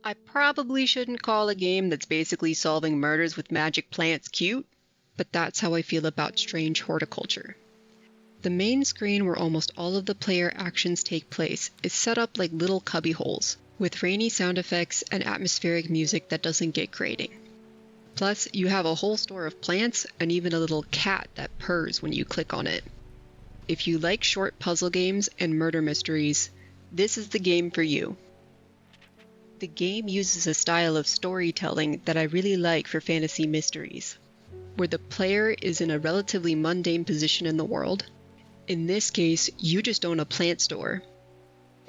I probably shouldn't call a game that's basically solving murders with magic plants cute, but that's how I feel about Strange Horticulture. The main screen where almost all of the player actions take place is set up like little cubbyholes, with rainy sound effects and atmospheric music that doesn't get grating. Plus, you have a whole store of plants and even a little cat that purrs when you click on it. If you like short puzzle games and murder mysteries, this is the game for you. The game uses a style of storytelling that I really like for fantasy mysteries, where the player is in a relatively mundane position in the world. In this case, you just own a plant store.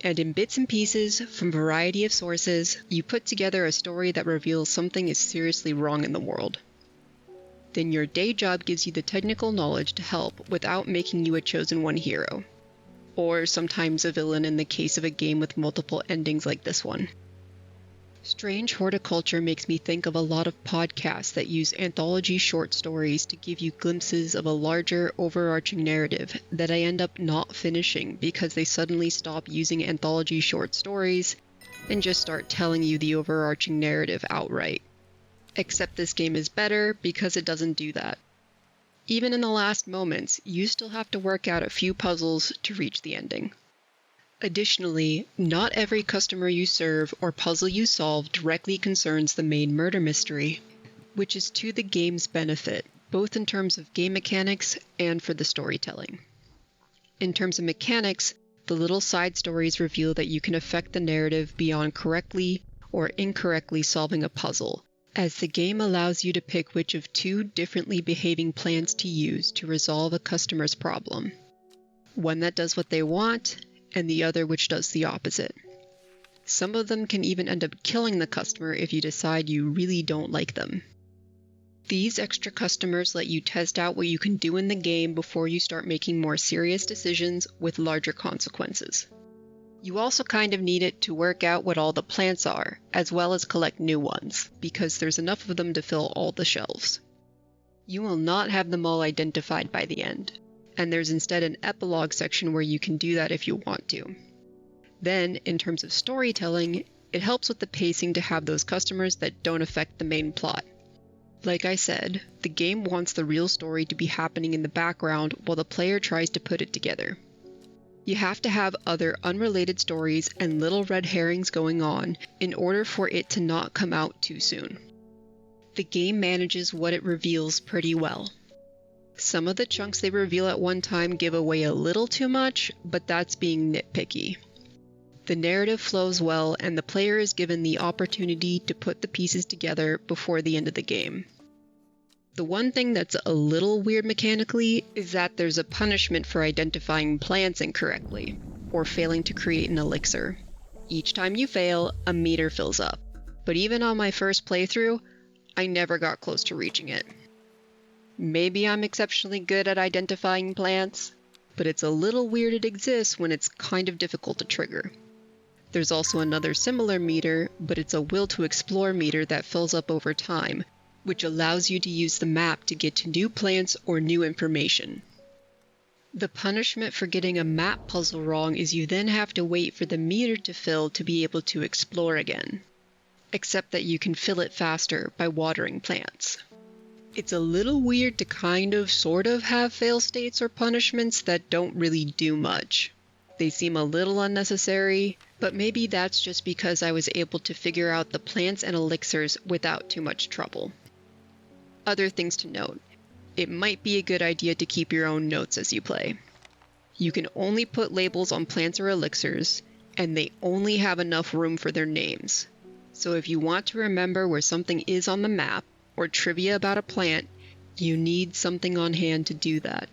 And in bits and pieces, from a variety of sources, you put together a story that reveals something is seriously wrong in the world. Then your day job gives you the technical knowledge to help without making you a chosen one hero. Or sometimes a villain in the case of a game with multiple endings like this one. Strange Horticulture makes me think of a lot of podcasts that use anthology short stories to give you glimpses of a larger, overarching narrative that I end up not finishing because they suddenly stop using anthology short stories and just start telling you the overarching narrative outright. Except this game is better because it doesn't do that. Even in the last moments, you still have to work out a few puzzles to reach the ending. Additionally, not every customer you serve or puzzle you solve directly concerns the main murder mystery, which is to the game's benefit, both in terms of game mechanics and for the storytelling. In terms of mechanics, the little side stories reveal that you can affect the narrative beyond correctly or incorrectly solving a puzzle, as the game allows you to pick which of two differently behaving plants to use to resolve a customer's problem. One that does what they want, and the other which does the opposite. Some of them can even end up killing the customer if you decide you really don't like them. These extra customers let you test out what you can do in the game before you start making more serious decisions with larger consequences. You also kind of need it to work out what all the plants are, as well as collect new ones, because there's enough of them to fill all the shelves. You will not have them all identified by the end, and there's instead an epilogue section where you can do that if you want to. Then, in terms of storytelling, it helps with the pacing to have those customers that don't affect the main plot. Like I said, the game wants the real story to be happening in the background while the player tries to put it together. You have to have other unrelated stories and little red herrings going on in order for it to not come out too soon. The game manages what it reveals pretty well. Some of the chunks they reveal at one time give away a little too much, but that's being nitpicky. The narrative flows well, and the player is given the opportunity to put the pieces together before the end of the game. The one thing that's a little weird mechanically is that there's a punishment for identifying plants incorrectly, or failing to create an elixir. Each time you fail, a meter fills up, but even on my first playthrough, I never got close to reaching it. Maybe I'm exceptionally good at identifying plants, but it's a little weird it exists when it's kind of difficult to trigger. There's also another similar meter, but it's a will to explore meter that fills up over time, which allows you to use the map to get to new plants or new information. The punishment for getting a map puzzle wrong is you then have to wait for the meter to fill to be able to explore again, except that you can fill it faster by watering plants. It's a little weird to sort of have fail states or punishments that don't really do much. They seem a little unnecessary, but maybe that's just because I was able to figure out the plants and elixirs without too much trouble. Other things to note. It might be a good idea to keep your own notes as you play. You can only put labels on plants or elixirs, and they only have enough room for their names. So if you want to remember where something is on the map, or trivia about a plant, you need something on hand to do that.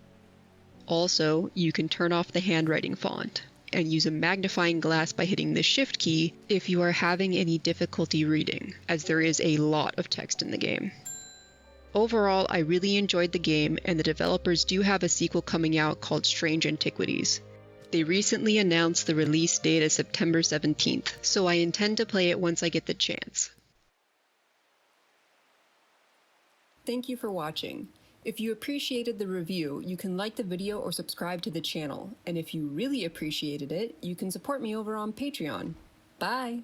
Also, you can turn off the handwriting font, and use a magnifying glass by hitting the Shift key if you are having any difficulty reading, as there is a lot of text in the game. Overall, I really enjoyed the game, and the developers do have a sequel coming out called Strange Antiquities. They recently announced the release date as September 17th, so I intend to play it once I get the chance. Thank you for watching. If you appreciated the review, you can like the video or subscribe to the channel. And if you really appreciated it, you can support me over on Patreon. Bye!